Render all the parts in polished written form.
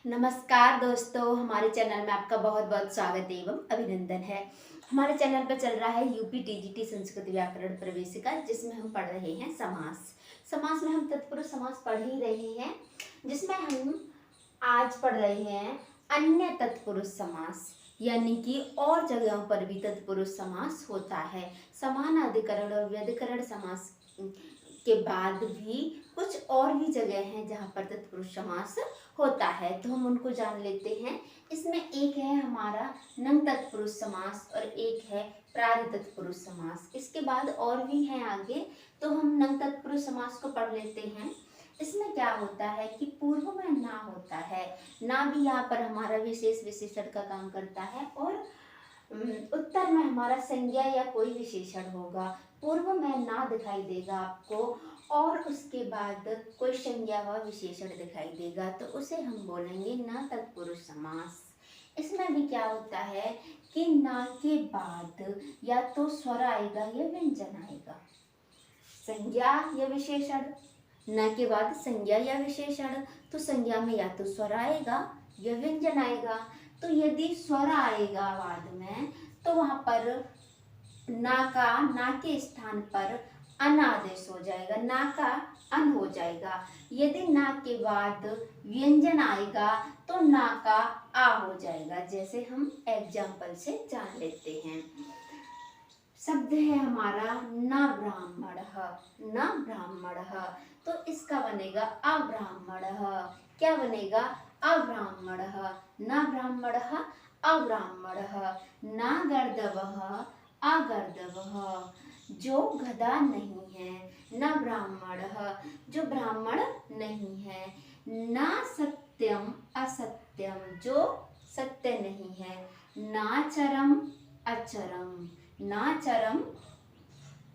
नमस्कार दोस्तों, हमारे चैनल में आपका बहुत बहुत स्वागत एवं अभिनंदन है। हमारे चैनल पर चल रहा है यूपी टीजीटी संस्कृत व्याकरण प्रवेशिका, जिसमें हम पढ़ रहे हैं समास। समास में हम तत्पुरुष समास पढ़ ही रहे हैं, जिसमें हम आज पढ़ रहे हैं अन्य तत्पुरुष समास, यानी कि और जगहों पर भी तत्पुरुष समास होता है। समान अधिकरण और व्यधिकरण समास के बाद भी कुछ और भी जगह हैं जहाँ पर तत्पुरुष समास होता है, तो हम उनको जान लेते हैं। इसमें एक है हमारा नंग तत्पुरुष समास और एक है प्रारि तत्पुरुष समास। इसके बाद और भी हैं आगे, तो हम नंग तत्पुरुष समास को पढ़ लेते हैं। इसमें क्या होता है कि पूर्व में ना होता है, ना भी यहाँ पर हमारा विशेष विशेषण का काम करता है, और उत्तर में हमारा संज्ञा या कोई विशेषण होगा। पूर्व में ना दिखाई देगा आपको और उसके बाद कोई संज्ञा व विशेषण दिखाई देगा, तो उसे हम बोलेंगे न तत्पुरुष समास। इसमें भी क्या होता है कि ना के बाद या तो स्वर आएगा या व्यंजन आएगा, संज्ञा या विशेषण। न के बाद संज्ञा या विशेषण, तो संज्ञा में या तो स्वर आएगा या व्यंजन आएगा। तो यदि स्वर आएगा बाद में, तो वहां पर ना के स्थान पर अन आदेश हो जाएगा, ना का अन हो जाएगा। यदि ना के बाद व्यंजन आएगा तो ना का आ हो जाएगा, जैसे हम एग्जाम्पल से जान लेते हैं। शब्द है हमारा न ब्राह्मण, न ब्राह्मण, तो इसका बनेगा अब्राह्मण। क्या बनेगा? अब्राह्मण, न ब्राह्मण अब्राह्मण, न गर्दभः अगर्दभः, जो गधा नहीं है, न ब्राह्मण, जो ब्राह्मण नहीं है, न सत्यम असत्यम, जो सत्य नहीं है, न चरम अचरम, ना चरम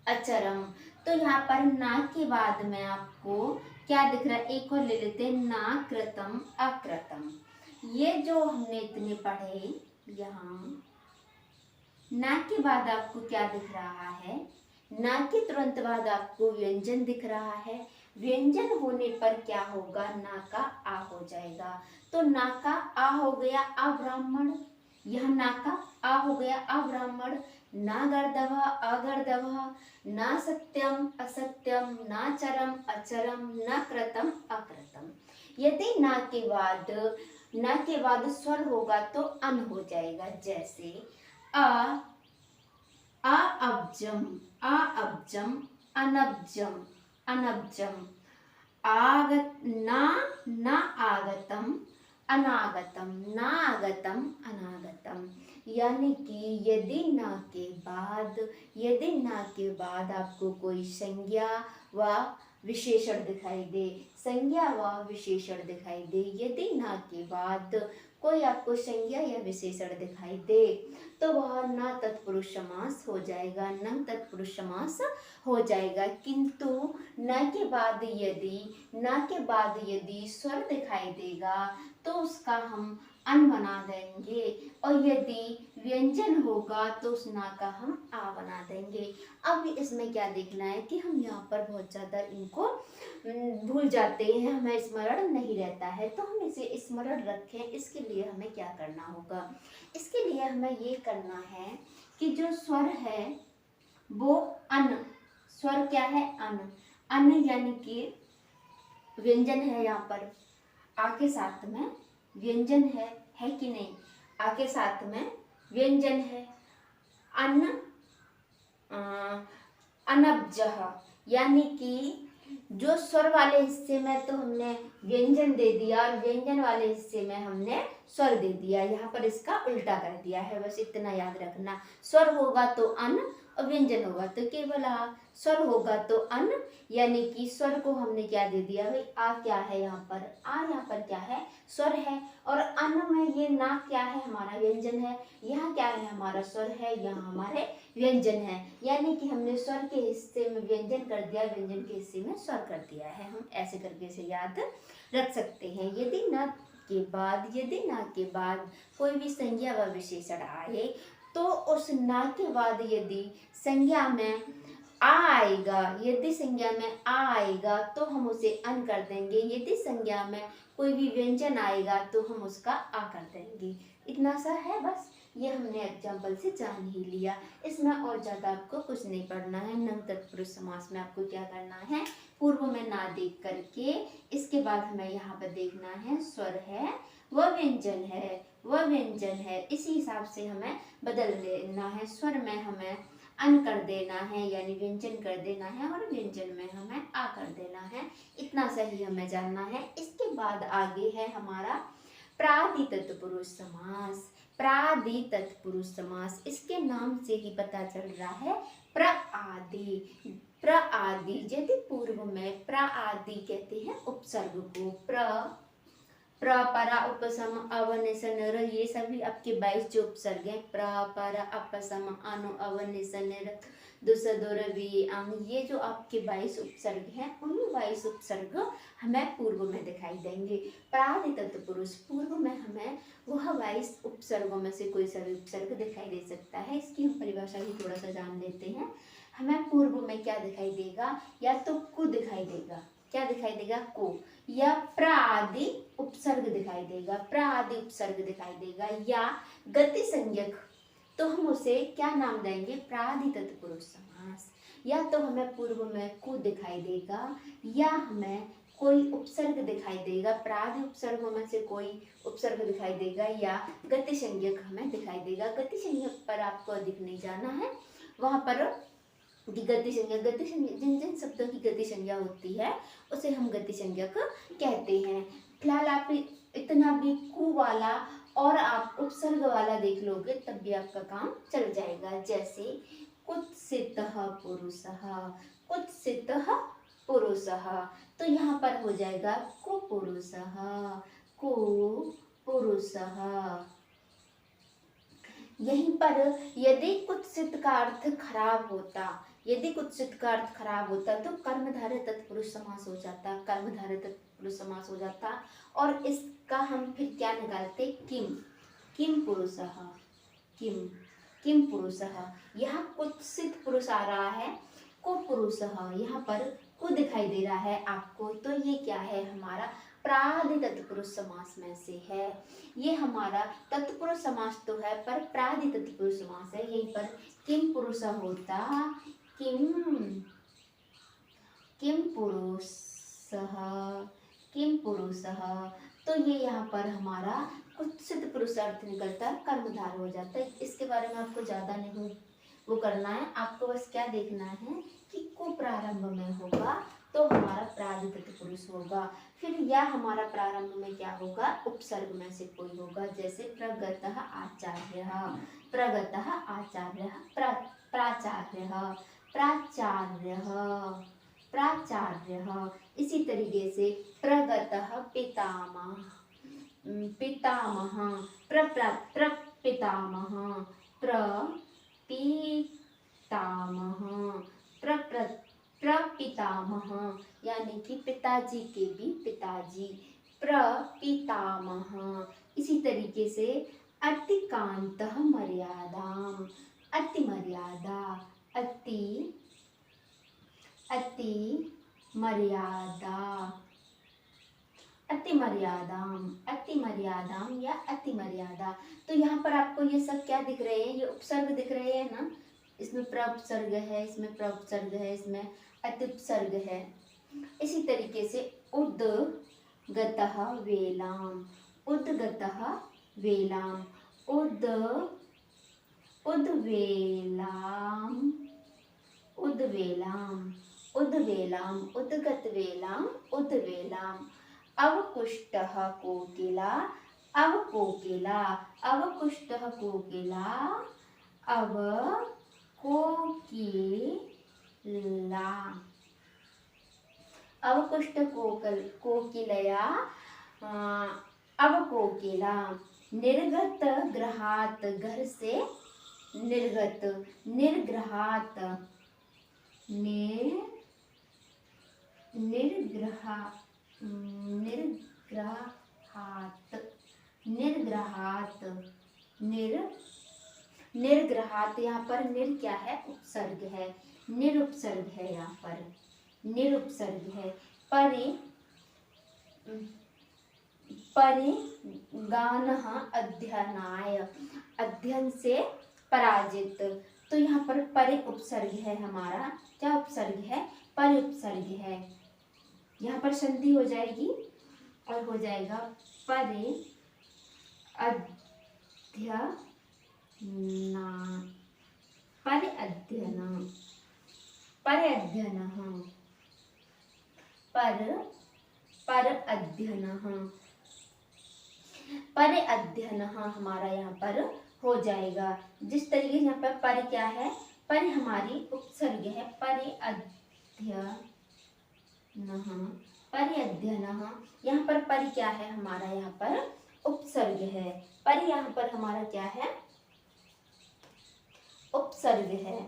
अचरम। तो यहाँ पर ना के बाद में आपको क्या दिख रहा है, एक और ले लेते हैं, ना कृतम अकृतम। ये जो हमने इतने पढ़े, यहाँ ना के बाद आपको क्या दिख रहा है, ना के तुरंत बाद आपको व्यंजन दिख रहा है। व्यंजन होने पर क्या होगा, ना का आ हो जाएगा। तो ना का आ हो गया अब्राह्मण, यह ना का आ हो गया अब्राह्मण। ना गर्दभ अगर्दभ, ना सत्यम असत्यम, ना चरम अचरम, न कृतम अकृतम। यदि ना के बाद स्वर होगा तो अन हो जाएगा, जैसे अ अब्जम अब्जम, अनब्जम अनब्जम, आगत ना आगतम अनागतम, ना आगतम अनागतम। यानी कि यदि ना के बाद आपको कोई संज्ञा व विशेषण दिखाई दे, संज्ञा व विशेषण दिखाई दे, यदि ना के बाद कोई आपको संज्ञा या विशेषण दिखाई दे, तो वह न तत्पुरुष समास हो जाएगा, न तत्पुरुष समास हो जाएगा। किंतु न के बाद यदि स्वर दिखाई देगा तो उसका हम अन बना देंगे, और यदि व्यंजन होगा तो उस ना का हम आ बना देंगे। अब इसमें क्या देखना है कि हम यहाँ पर बहुत ज़्यादा इनको भूल जाते हैं, हमें स्मरण नहीं रहता है, तो हम इसे स्मरण रखें। इसके लिए हमें क्या करना होगा, इसके लिए हमें ये करना है कि जो स्वर है वो अन, स्वर क्या है, अन, अन यानी कि व्यंजन है। यहाँ पर आ के साथ में व्यंजन है कि नहीं, आ के साथ में व्यंजन है। अन्न अनब्जह, यानी कि जो स्वर वाले हिस्से में तो हमने व्यंजन दे दिया और व्यंजन वाले हिस्से में हमने स्वर दे दिया, यहाँ पर इसका उल्टा कर दिया है, बस इतना याद रखना। स्वर होगा तो अन और व्यंजन होगा तो केवल आ। स्वर होगा तो अन, यानी कि स्वर को हमने क्या दे दिया भाई, आ क्या है यहाँ पर, आ यहाँ पर क्या है, स्वर है, और अन में ये ना क्या है, हमारा व्यंजन है। यहाँ क्या है, हमारा स्वर है, यहाँ हमारे व्यंजन है, यानी कि हमने स्वर के हिस्से में व्यंजन कर दिया, व्यंजन के हिस्से में स्वर कर दिया है। हम ऐसे करके इसे याद रख सकते हैं। यदि ना के बाद कोई भी संज्ञा व विशेषण आए, तो उस ना के बाद यदि संज्ञा में आ आएगा, यदि संज्ञा में आ आएगा तो हम उसे अन कर देंगे, यदि संज्ञा में कोई भी व्यंजन आएगा तो हम उसका आ कर देंगे। इतना सा है बस, ये हमने एग्जाम्पल से जान ही लिया। इसमें और ज़्यादा आपको कुछ नहीं पढ़ना है। नम तत्पुरुष समास में आपको क्या करना है, पूर्व में ना देख करके इसके बाद हमें यहाँ पर देखना है स्वर है वह व्यंजन है, वह व्यंजन है, इसी हिसाब से हमें बदल लेना है। स्वर में हमें अन कर देना है यानी व्यंजन कर देना है और व्यंजन में हमें आ कर देना है। इतना सही हमें जानना है। इसके बाद आगे है हमारा प्रादि तत्पुरुष समास। प्रादि तत्पुरुष समास, इसके नाम से ही पता चल रहा है प्र आदि। प्र आदि, यदि पूर्व में प्र आदि कहते हैं उपसर्ग को, प्र परा उपसम अवनिशन र, ये सभी आपके 22 जो उपसर्ग हैं, प्र पर अपसम अनु अवनिशन दुस दुर वी अंग, ये जो आपके 22 उपसर्ग हैं उन 22 उपसर्ग हमें पूर्व में दिखाई देंगे। प्रादि तत्पुरुष, पूर्व में हमें वह 22 उपसर्गों में से कोई सा भी उपसर्ग दिखाई दे सकता है। इसकी हम परिभाषा भी थोड़ा सा जान लेते हैं। हमें पूर्व में क्या दिखाई देगा, या तो कु दिखाई देगा, क्या दिखाई देगा, को, या प्र आदि उपसर्ग दिखाई देगा, प्र आदि उपसर्ग दिखाई देगा, या गति संज्ञक, तो हम उसे क्या नाम देंगे, प्रादि तत्पुरुष समास। या तो हमें पूर्व में कु दिखाई देगा, या हमें कोई उपसर्ग दिखाई देगा, प्रादि उपसर्गों में से कोई उपसर्ग दिखाई देगा, या गति संज्ञक हमें दिखाई देगा। गति संज्ञक पर आपको अधिक नहीं जाना है, वहां पर गति संज्ञा, जिन जिन शब्दों की गति संज्ञा होती है उसे हम गति संज्ञक कहते हैं। फिलहाल आप इतना भी कु वाला और आप उपसर्ग वाला देख लोगे तब भी आपका काम चल जाएगा। जैसे कुत्सितः पुरुषः, कुत्सितः पुरुषः, तो यहाँ पर हो जाएगा कुपुरुषः, कुपुरुषः। यहीं पर यदि कुत्सित का अर्थ खराब होता, यदि कुत्सित का अर्थ खराब होता तो कर्मधारय तत्पुरुष समास हो जाता, कर्मधारय तत्पुरुष समास हो जाता। और इसका हम फिर क्या निकालते, किम, किम पुरुषः, किम, किम पुरुषः। यहाँ कुत्सित पुरुष आ रहा है, को पुरुषः, यहाँ पर को दिखाई दे रहा है आपको, तो ये क्या है, हमारा प्रादि तत्पुरुष समास में से है। ये हमारा तत्पुरुष समास तो है पर प्रादि तत्पुरुष समास है। यहीं पर किम पुरुष होता, किम, किम पुरुषः, किम पुरुषः, तो ये यहाँ पर हमारा कुत्सित पुरुष अर्थ निकलता है, कर्मधार हो जाता है। इसके बारे में आपको ज्यादा नहीं वो करना है, आपको बस क्या देखना है कि को प्रारंभ में होगा तो हमारा प्रादि तत्पुरुष होगा। फिर या हमारा प्रारंभ में क्या होगा, उपसर्ग में से कोई होगा। जैसे प्रगतः आचार्यः, प्रगतः आचार्यः, प्राचार्यः, प्राचार्यः, प्राचार्यः। इसी तरीके से प्रगतः पितामह, पितामह, प्रपितामह, प्रपितामह, प्रपितामह, यानी कि पिताजी के भी पिताजी, प्रपितामह। इसी तरीके से अतिकांतः मर्यादाम, अति मर्यादा, अति, अति मर्यादा, अति मर्यादाम, अति मर्यादाम या अति मर्यादा। तो यहाँ पर आपको ये सब क्या दिख रहे हैं, ये उपसर्ग दिख रहे हैं ना, इसमें प्रउपसर्ग है, इसमें प्रउपसर्ग है, इसमें अत्युपसर्ग है। इसी तरीके से उद्गतः वेलाम, उद्गतः वेलाम, उद्वेलाम, उद्वेलाम, उद्वेलाम, उद्गत वेलाम, उद्वेलाम। अवकुष्टः कोकिला, अवकोकिला, अवकुष्टः कोकिला, अवकोकिला, अवकुष्ट कोकिलया, अवकोकिला। निर्गत गृहात, घर से निर्गत, निर्ग्रहात, निर्ग्रहात, निर्ग्रहात, निर्ग्रहात। यहाँ पर निर क्या है, उपसर्ग है। निरुपसर्ग है यहाँ पर, निरुपसर्ग है। परे परिगानः अध्ययनाय, अध्ययन से पराजित। तो यहाँ पर परे उपसर्ग है हमारा, क्या उपसर्ग है, परे उपसर्ग है। यहाँ पर संधि हो जाएगी और हो जाएगा परे अध्ययना, परे अध्ययन, परे अध्ययन, पर अध्ययन, परे अध्ययन हमारा यहाँ पर हो जाएगा। जिस तरीके से यहाँ पर पर क्या है, पर हमारी उपसर्ग है, परे अध्ययन, परे अध्ययन। यहाँ पर क्या है हमारा, यहाँ पर उपसर्ग है। पर यहाँ पर हमारा क्या है, उपसर्ग है।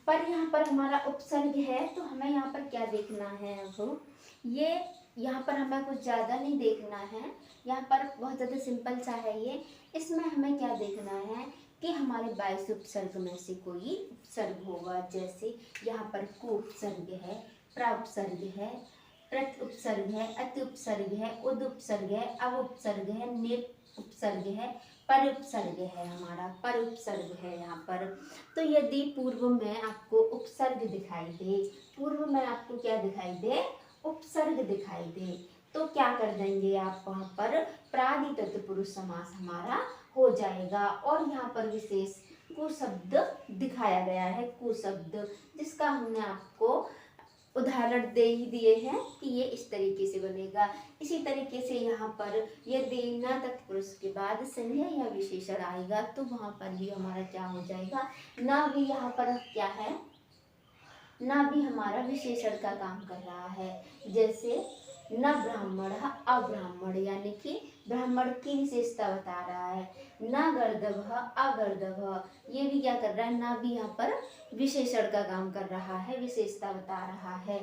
पर यहाँ पर हमारा उपसर्ग है, तो हमें यहाँ पर क्या देखना है, अब ये यहाँ पर हमें कुछ ज़्यादा नहीं देखना है, यहाँ पर बहुत ज़्यादा सिंपल सा है ये। इसमें हमें क्या देखना है कि हमारे 22 उपसर्ग में से कोई उपसर्ग होगा। जैसे यहाँ पर को उपसर्ग है, प्राउपसर्ग है, प्रत उपसर्ग है, अति उपसर्ग है, उद उपसर्ग है, अव उपसर्ग है, निर उपसर्ग है, पर उपसर्ग है, हमारा पर उपसर्ग है यहाँ पर। तो यदि पूर्व में आपको उपसर्ग दिखाई दे, पूर्व में आपको क्या दिखाई दे, उपसर्ग दिखाई दे, तो क्या कर देंगे आप, वहाँ पर प्रादि तत्पुरुष समास हमारा हो जाएगा। और यहाँ पर विशेष कुशब्द दिखाया गया है, कुशब्द, जिसका हमने आपको उदाहरण दे ही दिए हैं कि ये इस तरीके से बनेगा। इसी तरीके से यहाँ पर यदि न तत्पुरुष के बाद संज्ञा या विशेषण आएगा, तो वहाँ पर भी हमारा क्या हो जाएगा, न भी यहाँ पर क्या है, न भी हमारा विशेषण का काम कर रहा है। जैसे न ब्राह्मण अब्राह्मण, यानी कि ब्राह्मण की विशेषता बता रहा है। न गर्दभ अगर्दभ, ये भी क्या कर रहा है, न भी यहाँ पर विशेषण का काम कर रहा है, विशेषता बता रहा है।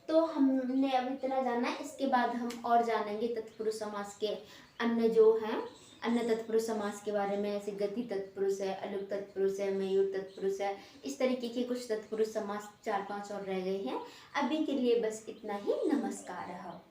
तो हमने अब इतना जाना है, इसके बाद हम और जानेंगे तत्पुरुष समास के अन्य जो हैं, अन्य तत्पुरुष समास के बारे में। ऐसे गति तत्पुरुष है, अलुक तत्पुरुष है, मयूर तत्पुरुष है, इस तरीके के कुछ तत्पुरुष समास 4-5 और रह गए हैं। अभी के लिए बस इतना ही। नमस्कार।